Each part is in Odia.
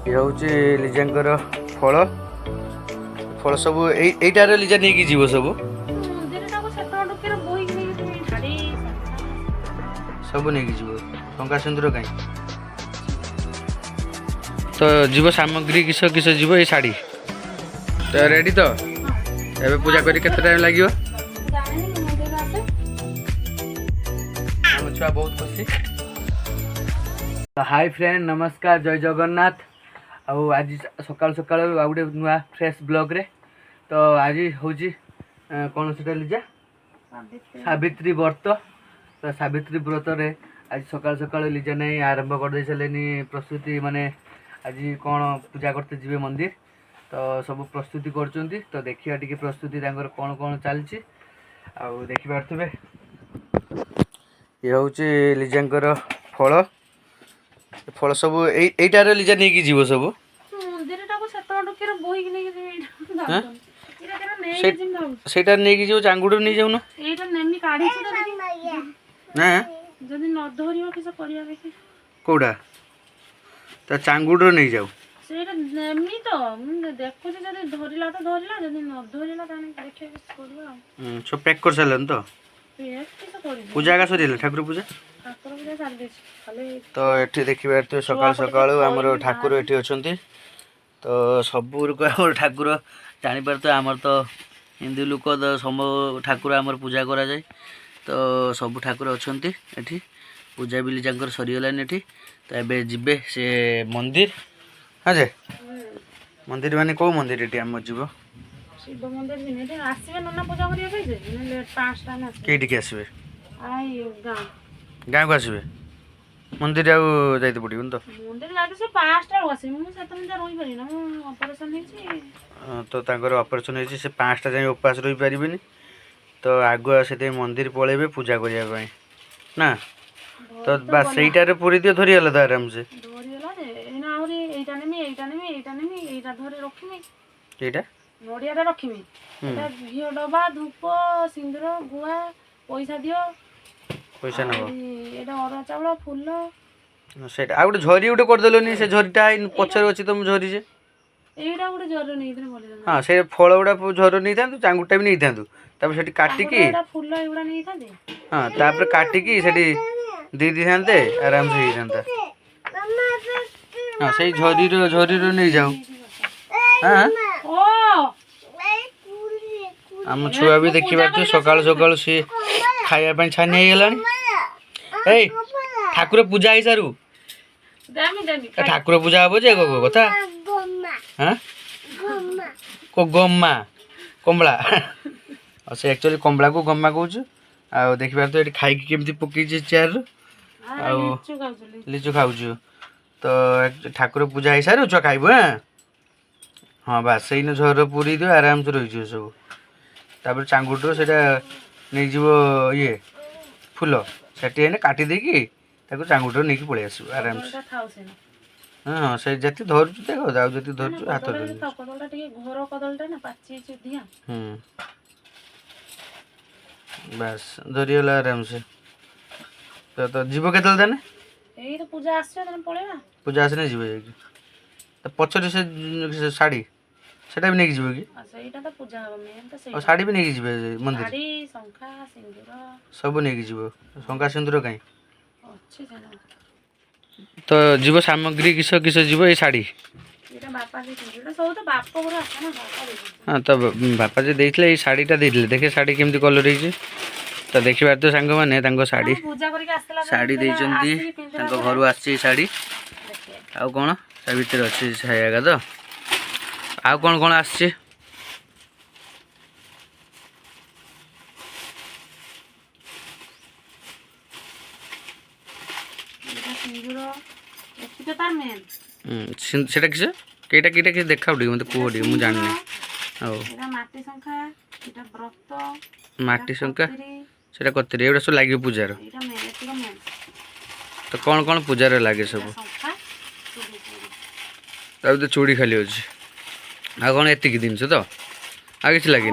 ये हूँ लिजांकर फल फल सब यहीटार लिजा नहीं जीव सब सब नहीं जीव टंका सिंदूर कहीं तो जीव सामग्री किस किस जीव ये शाढ़ी तो रेडी तो एबे पूजा करी केते टाइम लागियो हम छुआ बहुत खुशी। हाय फ्रेंड नमस्कार जय जगन्नाथ आउ आज सकाल सकाल आ गोटे नुआ फ्रेश ब्लॉग रे तो आज हूँ कौन से लिजा सावित्री व्रत तो सावित्री व्रत रे आज सकाल सकाल लिजा नहीं आरंभ कर दे चलेनी प्रस्तुति माने आज कौन पूजा करते जीवे मंदिर तो सब प्रस्तुति करचंती तो देखिया टिके प्रस्तुति तांकर कौन कौन चलची आउ देखि पारथबे ये हूँ लिजांकर फल फल सब यहीटार लिजा नहीं जीव सब सेटा नहीं जीव चांगुड़ नहीं जाऊन कौटा तो चांगुड़ नहीं जाऊ सब पैक कर सारे तो पूजा का सर ठाकुर पूजा तो ये देखिए तो सकाल सकाल आमर ठाकुर ये अच्छा तो सब ठाकुर जापर तो आमर तो हिंदू लोक तो सम ठाकुर आमर पूजा करा जाए तो सब ठाकुर अच्छा ये पूजा भी लिजांकर सरीगलानी ये तो ये जीवे से मंदिर हाँ जे मंदिर माने कौ मंदिर ये आम जीव शिव मंदिर दिन आसबे नना पूजा करिया के लेट 5 टा केटी के आसबे आई गाँव को आसबे मंदिर आउ जाइते पड़िबन तो मंदिर जाते से 5 टा आसी मु सेतन जा रही परि ना मु ऑपरेशन हेछि तो तांकर ऑपरेशन हेछि से 5 टा जाई उपवास रही परिबेनी तो आगुआ से मंदिर पळेबे पूजा करिया पई ना तो बस सेइटारे पूरी दियो धरि हला आराम से धरि हला जे एना आउरी एटा नेमी एटा धरे रखिमी केटा नड़िया रखिमी घी डबा धूप सिंदूर गुआ पैसा दियो पैसा नबो एटा अरा चावल फूल सेटा आ गोटे झरी गोटे कर देलोनी से झरीटा पछर अछि तुम झरी जे एटा गोटे जरो नै इधर बोले हां से फळ गुडा झरो नै थांतु चांगुटा भी नै थांतु तापर सेठी काटी की एटा फूल एगुडा नै थांते हां तापर काटी की सेठी दी दी थांते आराम से ही थांता हां से झरी रो नै जाऊ हां आम छुआ भी देखा सकाल सकाल सी खाया छानी है ठाकुर पूजा है सारू ठाकुर पूजा हम जे कथा हाँ को गम्मा कमला से एक्चुअली कमला को गम्मा कहूँ आ देखिए तो ये खाई केमती पकई चेयर लिचु खाऊ तो ठाकुर पूजा है सारू छुआ खाइब हाँ बास से झर पूरी दियो आराम से रही सब तापर चांगुटर से नहीं जीव ये फूल से काटी देकी चांगुटर नहीं पलि आस आराम से हाँ से जति धरु देख जाऊ जति धरु हाथ बस धरीगला आराम से तो जीव के पूजा आसने जीव जा पचर से शाढ़ी सेटा भी नहीं जीव कि और शाढ़ी भी नहीं जीवे मंदिर सब नहीं जीव शंका सिंदूर कहीं तो जीव सामग्री किस किस जीव ये शाढ़ी हाँ तो बापा जी देते ये शाढ़ीटा देते देखे शाढ़ी केमती कलर है तो देखिए तो सांग मैंने शाढ़ी शाढ़ी देते घर आसी शाढ़ी आउ कौन ता भर अच्छी छाया तो आउ कौन कौन आसचे सेटा किस केटा केटा किस देखा मत कह टे मुझे जानी माटी शंका सेटा कतरी एगुड़ा सब लगे पूजार तो कौन कौन पूजार लगे सब तो चूड़ी खाली अच्छे आ कौन एतिक जिन तो आ कि लगे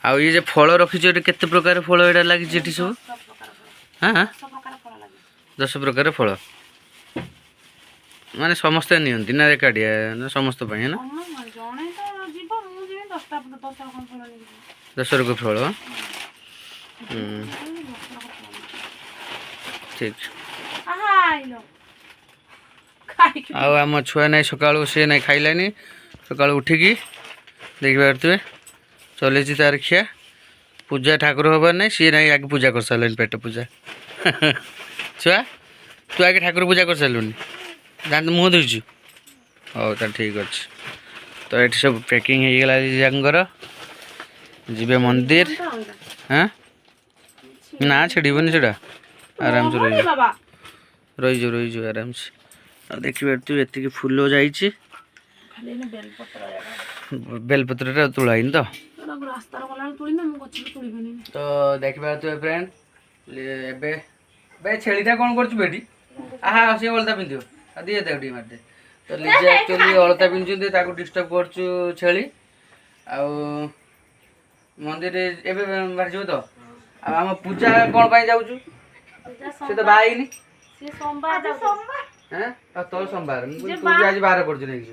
आउ ये फल रखी केते प्रकार फल यहाँ लगी सब हाँ 10 प्रकार फल ମାନେ ସମସ୍ତେ ନିଅନ୍ତି ନା ଏକାଠିଆ ନା ସମସ୍ତ ପାଇଁ ନା ଜଣେ ତ ଯିବ ମୁଁ ଯିବି 10ଟା ଖଣ୍ଡ ଫଳ ନେଇକି 10 ରକ ଫଳ ଠିକ୍। ଆଉ ଆମ ଛୁଆ ନାଇଁ ସକାଳୁ ସେ ନାଇଁ ଖାଇଲାନି ସକାଳୁ ଉଠିକି ଦେଖିପାରୁଥିବେ ଚଲେଇଛି ତାର ଖିଆ ପୂଜା ଠାକୁର ହବାର ନାହିଁ ସିଏ ନାଇଁ ଆগে ପୂଜା କରିସାରିଲାନି ପେଟ ପୂଜା ଛୁଆ ତୁ ଆଗେ ଠାକୁର ପୂଜା କରିସାରିଲୁନି ଦାନ୍ତ ମୁହଁ ଧୋଇଛୁ ହଉ ତାହେଲେ ଠିକ୍ ଅଛି ତ ଏଠି ସବୁ ପ୍ୟାକିଂ ହେଇଗଲା ଯାଙ୍କର ଯିବେ ମନ୍ଦିର ହାଁ ନା ଛିଡ଼ିବନି ସେଟା ଆରାମସେ ରହିଯିବ ଆରାମସେ ଆଉ ଦେଖିପାରୁଥିବେ ଏତିକି ଫୁଲ ଯାଇଛି ବେଲପତ୍ରଟା ତୋଳା ହେଇନି ତ ତ ଦେଖିପାରୁଥିବେ ଫ୍ରେଣ୍ଡ ଏବେ ଛେଳିଟା କ'ଣ କରୁଛୁ ଏଠି ଆହା ସିଏ ଅଳତା ପିନ୍ଧିବ ଆଉ ଦିଏ ତାକୁ ଟିକେ ମାରିଦେ ତ ଲିଜା ଆକ୍ଚୁଆଲି ଅଳତା ପିନ୍ଧୁଛନ୍ତି ତାକୁ ଡିଷ୍ଟର୍ବ କରୁଛୁ ଛେଳି ଆଉ ମନ୍ଦିରରେ ଏବେ ବାହାରିଯିବ ତ ଆଉ ଆମ ପୂଜା କ'ଣ ପାଇଁ ଯାଉଛୁ ସେ ତ ବାହା ହେଇନି ଆଉ ତୋର ସୋମବାର ମୁଁ କହିଲି ତୁ ବି ଆଜି ବାର କରୁଛୁ ନାଇଁ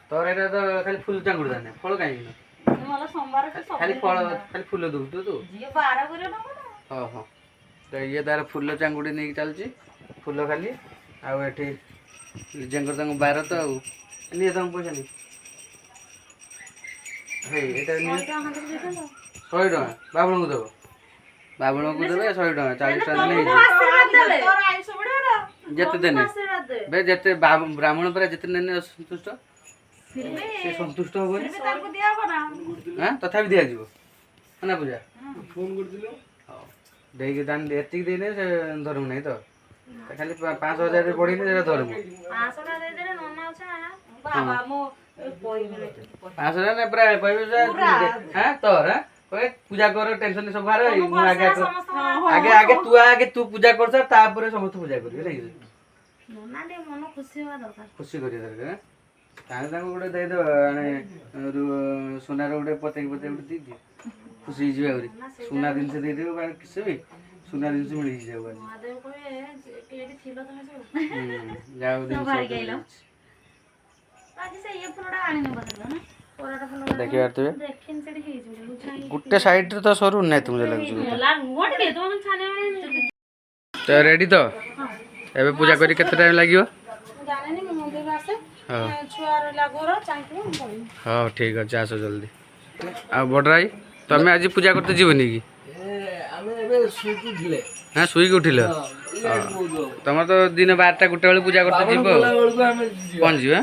ତୋର ଏଇଟା ତ ଖାଲି ଫୁଲ ଚାଙ୍ଗୁଡ଼ି ଦାନେ ଫଳ କାହିଁକି ଖାଲି ଫଳ ଖାଲି ଫୁଲ ଦଉଛୁ ତୁ ହଁ ହଁ ତ ଇଏ ତାର ଫୁଲ ଚାଙ୍ଗୁଡ଼ି ନେଇକି ଚାଲୁଛି ଫୁଲ ଖାଲି ଆଉ ଏଠି ଲିଜାଙ୍କର ତାଙ୍କ ବାର ତ ଆଉ ନିଏ ତମ ପଇସା ନେଇ ହେଇ ଏଇଟା ନିଏ 100 ଟଙ୍କା ବାବୁଣଙ୍କୁ ଦେବ ବାବୁଣଙ୍କୁ ଦେବେ 100 ଟଙ୍କା 40 ଟଙ୍କା ନେଇଯିବ ଯେତେ ଦେନେ ବେ ଯେତେ ବ୍ରାହ୍ମଣ ପରା ଯେତେ ନେନେ ସନ୍ତୁଷ୍ଟ ସେ ସନ୍ତୁଷ୍ଟ ହବନି ତଥାପି ଦିଆଯିବ ନା ପୂଜା ଫୋନ୍ କରିଥିଲ ହଉ ଦେଇକି ତାହେଲେ ଏତିକି ଦେଇନେ ସେ ଧର୍ମ ନାହିଁ ତ ଖାଲି 5,000 ବଢ଼େଇନେ ସେଟା ଧର୍ମ 5,000 ନା ପୁରା କହିବେ ତୋର କହେ ପୂଜା କର ଟେନସନ ସବୁ ବାହାର ମୁଁ ଆଗେ ତୁ ପୂଜା କରଛ ତାପରେ ସମସ୍ତେ ପୂଜା କରିବେ ଖୁସି କରିବା ଦରକାର ତାହେଲେ ତାଙ୍କୁ ଗୋଟେ ଦେଇଦେବା ମାନେ ସୁନାର ଗୋଟେ ପତେଇ ଗୋଟେ ଦେଇଦିଅ ଖୁସି ହେଇଯିବେ ଆହୁରି ସୁନା ଜିନିଷ ଦେଇଦେବେ କିଛି ବି ସୁନା ଜିନିଷ ମିଳିଯିବ ଯାଉ ଦେଖିପାରୁଥିବେ ଗୋଟେ ସାଇଡରେ ତ ସରୁ ନାହିଁ ତୁମକୁ ଲାଗୁଛି ତ ରେଡି ତ ଏବେ ପୂଜା କରି କେତେ ଟାଇମ୍ ଲାଗିବ ହଉ ଠିକ୍ ଅଛି ଆସ ଜଲ୍ଦି ଆଉ ବଡ଼ ଭାଇ ତମେ ଆଜି ପୂଜା କରତେ ଯିବନି କି ହଁ ଶୋଇକି ଉଠିଲ ତମର ତ ଦିନ 12ଟା 1 ବେଳେ ପୂଜା କରତେ ଯିବ ପହଞ୍ଚିବ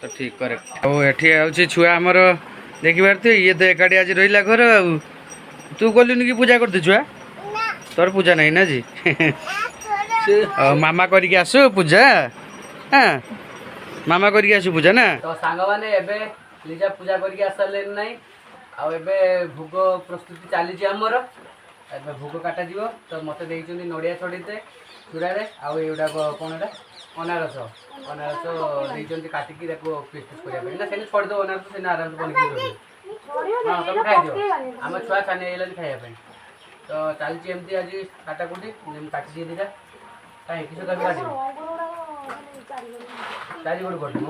ତ ଠିକ୍ କରେକ୍ଟ ଆଉ ଏଠି ହେଉଛି ଛୁଆ ଆମର ଦେଖିପାରୁଥିବେ ଇଏ ତ ଏକାଠି ଆଜି ରହିଲା ଘର ଆଉ ତୁ ଗଲୁନି କି ପୂଜା କରତେ ଛୁଆ ତୋର ପୂଜା ନାହିଁ ନା ଆଜି ମାମା କରିକି ଆସୁ ପୂଜା ହଁ ମାମା କରିକି ଆସୁ ପୂଜା ନା ତ ସାଙ୍ଗମାନେ ଏବେ ଲିଜା ପୂଜା କରିକି ଆସିସାରିଲେନି ନାହିଁ ଆଉ ଏବେ ଭୋଗ ପ୍ରସ୍ତୁତି ଚାଲିଛି ଆମର ଏବେ ଭୋଗ କାଟାଯିବ ତ ମୋତେ ଦେଇଛନ୍ତି ନଡ଼ିଆ ଛଡ଼େଇତେ ଚୂଡ଼ାରେ ଆଉ ଏଗୁଡ଼ାକ କ'ଣ ଏଇଟା ଅନାରସ ଦେଇଛନ୍ତି କାଟିକି ତାକୁ ପିସ୍ ପିସ୍ କରିବା ପାଇଁ ନା ସେଠି ଛଡ଼ିଦେବ ଅନାରସ ସେନା ଆରାମସେ ବନିକି ରହିବ ହଁ ତମେ ଖାଇଦିଅ ଆମ ଛୁଆ ଛାନି ହେଇଗଲାନି ଖାଇବା ପାଇଁ ତ ଚାଲିଛି ଏମିତି ଆଜି କାଟାକୁଟି କାଟିଦିଏ ଦିଟା କାହିଁ କିସ ତମେ କାଟିବ ଚାରିପଟ କରିଦେବ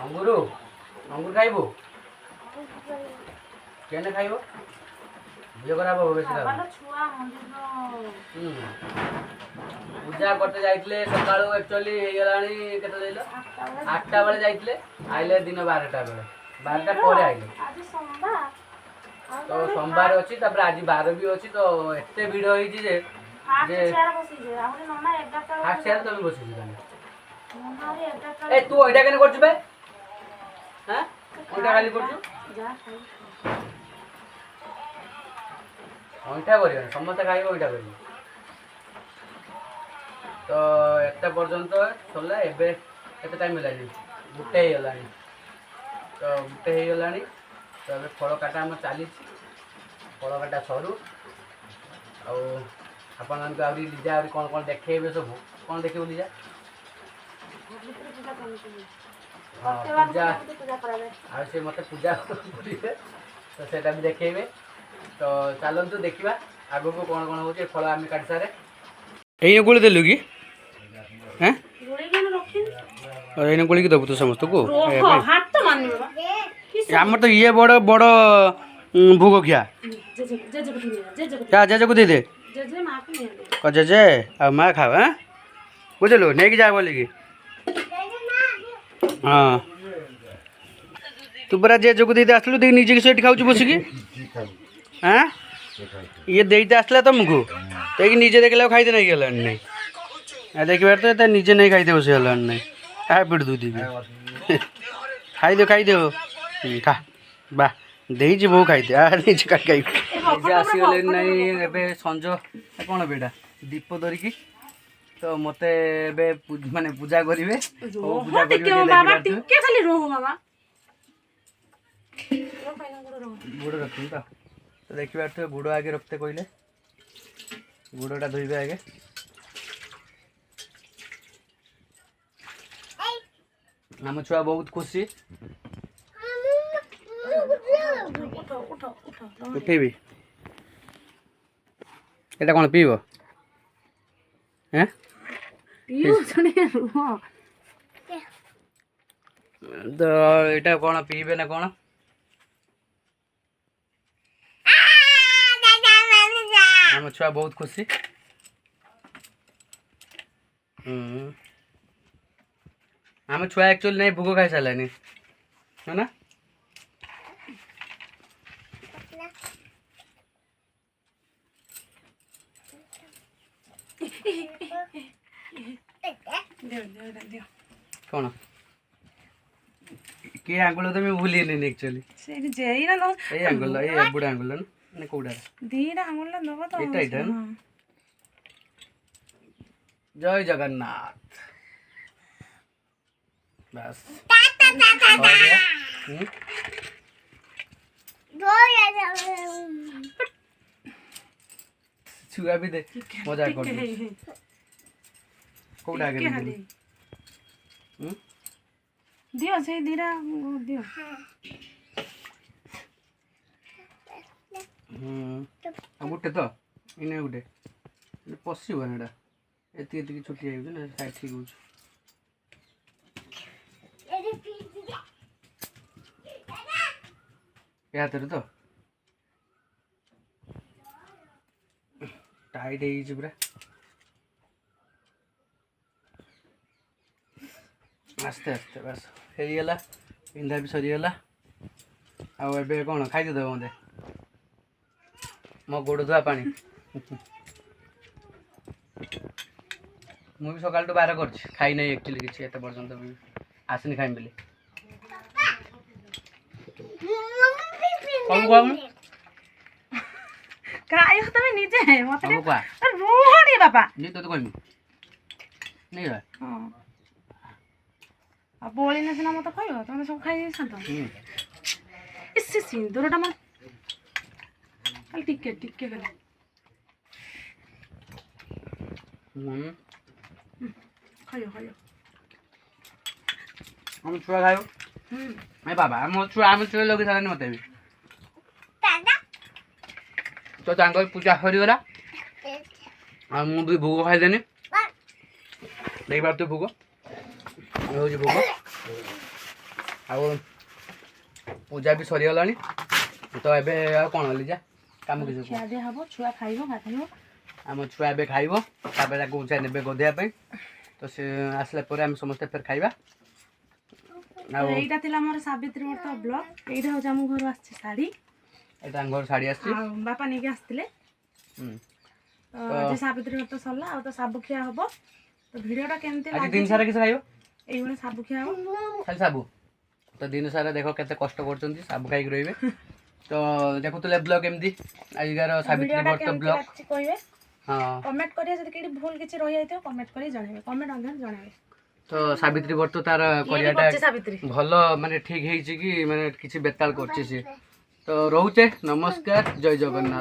ଅଙ୍ଗୁର ଅଙ୍ଗୁର ଖାଇବୁ କେନେ ଖାଇବ ଝିଅ ଖରାପ ହବ ବେଶୀ ପୂଜା କରତେ ଯାଇଥିଲେ ସକାଳୁ ଆକ୍ଚୁଆଲି ହେଇଗଲାଣି କେତେ ଯାଇଲ 8ଟା ବେଳେ ଯାଇଥିଲେ ଆଇଲେ ଦିନ 12ଟା ବେଳେ 12ଟା ପରେ ଆଇଲେ ତ ସୋମବାର ଅଛି ତାପରେ ଆଜି ବାର ବି ଅଛି ତ ଏତେ ଭିଡ଼ ହେଇଛି ଯେ ତମେ ବସିଛୁ ଏ ତୁ ଏଇଟା କେନ କରୁଛୁ ବେ ହଁ ଅଇଁଠା ଖାଲି କରୁଛୁ ଅଇଁଠା କରିବନି ସମସ୍ତେ ଖାଇବ ଅଇଁଠା କରିବ ତ ଏତେ ପର୍ଯ୍ୟନ୍ତ ସରିଲା ଏବେ କେତେ ଟାଇମ୍ ହେଲାଣି 1 ହେଇଗଲାଣି ତ 1 ହେଇଗଲାଣି ତ ଏବେ ଫଳ କାଟା ଆମର ଚାଲିଛି ଫଳ କାଟା ସରୁ ଆଉ ଆପଣମାନଙ୍କୁ ଆହୁରି ଲିଜା ଆହୁରି କ'ଣ ଦେଖେଇବେ ସବୁ କ'ଣ ଦେଖିବୁ ଲିଜା ପୂଜା ପୂଜା କରାଯାଏ। ଆଉ ସେ ମୋତେ ପୂଜା କରିବେ ତ ସେଇଟା ବି ଦେଖେଇବେ। ତ ଚାଲନ୍ତୁ ଦେଖିବା ଆଗକୁ କ'ଣ କ'ଣ ହେଉଛି। ଫଳ ଆମେ କାଟି ସାରେ ଏଇ ଗୁଳି ଦେଲୁ କି ହଁ ଏଇନେ ଗୁଳିକି ଦେବୁ ତୁ ସମସ୍ତଙ୍କୁ ଆମର ତ ଇଏ ବଡ଼ ବଡ଼ ଭୋଗ ଖିଆ ଜେଜେକୁ ଦେଇଦେ ଜେଜେ ଆଉ ମା ଖାଅ ହଁ ବୁଝିଲୁ ନେଇକି ଯା ବୋଲିକି ହଁ ତୁ ପରା ଜେଜେକୁ ଦେଇଦେ ଆସିଲୁ ଦେଇ ନିଜେ ସେଠି ଖାଉଛୁ ବସିକି ହଁ ଇଏ ଦେଇତେ ଆସିଲା ତମକୁ ଦେଇକି ନିଜେ ଦେଖିଲା ଖାଇତେ ନେଇକି ଗଲାଣି ନାଇଁ ଦେଖିବାର ତ ନିଜେ ନେଇ ଖାଇତେ ବସି ଗଲାଣି ନାଇଁ କାହା ପିଟ ଦଉଥିବି ଖାଇଦିଅ ଖା ବା ଦେଇଛି ବୋଉ ଖାଇଦେ ନିଜେ ଖାଇ ନିଜେ ଆସିଗଲେ ନାଇଁ ଏବେ ସଞ୍ଜ କ'ଣ ବେଟା ଦୀପ ଧରିକି ତ ମତେ ଏବେ ମାନେ ପୂଜା କରିବେ ଗୁଡ଼ ରଖିବି ତ ଦେଖିବାର ଥିବେ ଗୁଡ଼ ଆଗେ ରଖତେ କହିଲେ ଗୁଡ଼ଟା ଧୋଇବେ ଆଗେ ଆମ ଛୁଆ ବହୁତ ଖୁସି ଉଠେଇବି ଏଇଟା କ'ଣ ପିଇବ ତ ଏଇଟା କ'ଣ ପିଇବେ ନା କ'ଣ ଆମ ଛୁଆ ବହୁତ ଖୁସି ଆମ ଛୁଆ ଆକ୍ଚୁଆଲି ନାଇଁ ଭୋଗ ଖାଇ ସାରିଲାନି ହଁ ନା କ'ଣ କିଏ ଆଙ୍ଗୁଳ ତ ମୁଁ ଭୁଲିନି ଆକ୍ଚୁଆଲି ଏଇ ଆଙ୍ଗୁଳ ଏଇ ବୁଢ଼ା ଆଙ୍ଗୁଳ ନା କୋଉଟା ଏଇଟା ନା ଜୟ ଜଗନ୍ନାଥ ବାସ୍ ଛୁଆ ବି ଦେ ମଜା କର କୋଉଟା ଆଗେ ଦିଅ ସେଇ ଦିଟା ଦିଅ ଗୋଟେ ତ ଏଇନା ଗୋଟେ ପଶିବ ନା ଏଇଟା ଏତିକି ଛୁଟି ହେଇଯାଉଛି ନା ସାଇଡ୍ ଠିକ୍ ହେଉଛି ଏ ହାତରେ ତ ଟାଇଟ୍ ହେଇଯାଇଛି ପୁରା ଆସ୍ତେ ଆସ୍ତେ ବାସ୍ ହେଇଗଲା ପିନ୍ଧା ବି ସରିଗଲା ଆଉ ଏବେ କ'ଣ ଖାଇଦେବ ମୋତେ ମୋ ଗୋଡ଼ ଧୁଆ ପାଣି ମୁଁ ବି ସକାଳଠୁ ବାର କରିଛି ଖାଇ ନାହିଁ ଆକ୍ଚୁଆଲି କିଛି ଏତେ ପର୍ଯ୍ୟନ୍ତ ବି ଆସିନି ଖାଇବି ବୋଲି ଖାଇବ ତମେ ନିଜେ ମତେ ବାପା ନି ତତେ କହିବି ନେଇ ଆଉ ବଳିଲେ ସିନା ମତେ କହିବ ତମେ ସବୁ ଖାଇ ଦେଇଥାନ୍ତ ସେ ସିନ୍ଦୁରଟା ମାନେ ଖାଲି ଟିକେ ଖାଲି ଖାଇବ ଆମ ଛୁଆ ଖାଇବ ଏ ବାବା ଆମ ଛୁଆ ଲଗେଇ ସାରିଲାନି ମତେ ବି ତ ତାଙ୍କର ପୂଜା ସରିଗଲା ଆଉ ମୁଁ ବି ଭୋଗ ଖାଇଦେନି ଦେଖିପାରୁଥିବେ ଭୋଗ ହେଉଛି ଭୋଗ ଆଉ ପୂଜା ବି ସରିଗଲାଣି ତ ଏବେ ଆଉ କ'ଣ ଲିଜା କାମ କିଛି ହବ ଛୁଆ ଖାଇବ ଆମ ଛୁଆ ଏବେ ଖାଇବ ତାପରେ ତାକୁ ନେବେ ଗାଧେଇବା ପାଇଁ ତ ସେ ଆସିଲା ପରେ ଆମେ ସମସ୍ତେ ଫେର ଖାଇବା ଆଉ ଏଇଟା ଥିଲା ମୋର ସାବିତ୍ରୀ ବ୍ରତ ବ୍ଲଗ ଏଇଟା ହେଉଛି ଆମ ଘରୁ ଆସିଛି ଶାଢ଼ୀ ଏଇଟା ଆମ ଘରୁ ଶାଢ଼ୀ ଆସିଛି ଆଉ ବାପା ନେଇକି ଆସିଥିଲେ ତ ସାବିତ୍ରୀ ବ୍ରତ ସରିଲା ଆଉ ତ ସାବୁ ଖିଆ ହବ ତ ଭିଡ଼ିଓଟା କେମିତି ଆଜି ଦିନ ସାରା କିଛି ଖାଇବ ଏଇଭଳି ସାବୁ ଖିଆ ହବ ଖାଲି ସାବୁ ତ ଦିନ ସାରା ଦେଖ କେତେ କଷ୍ଟ କରୁଛନ୍ତି ସାବୁ ଖାଇକି ରହିବେ ତ ଦେଖୁଥିଲେ ବ୍ଲଗ ଏମିତି ଆଜିକାର ସାବିତ୍ରୀ ବ୍ରତ ବ୍ଲଗ କହିବେ ହଁ କମେଣ୍ଟ କରିବେ ଯଦି କେଉଁଠି ଭୁଲ କିଛି ରହିଯାଇଥିବ କମେଣ୍ଟ କରି ଜଣାଇବେ କମେଣ୍ଟ ମଧ୍ୟରେ ଜଣାଇବେ ତ ସାବିତ୍ରୀ ବ୍ରତ ତାର କରିବାଟା ଭଲ ମାନେ ଠିକ୍ ହେଇଛି କି ମାନେ କିଛି ବେତାଳ କରୁଛି ସିଏ ତ ରହୁଛେ ନମସ୍କାର ଜୟ ଜଗନ୍ନାଥ।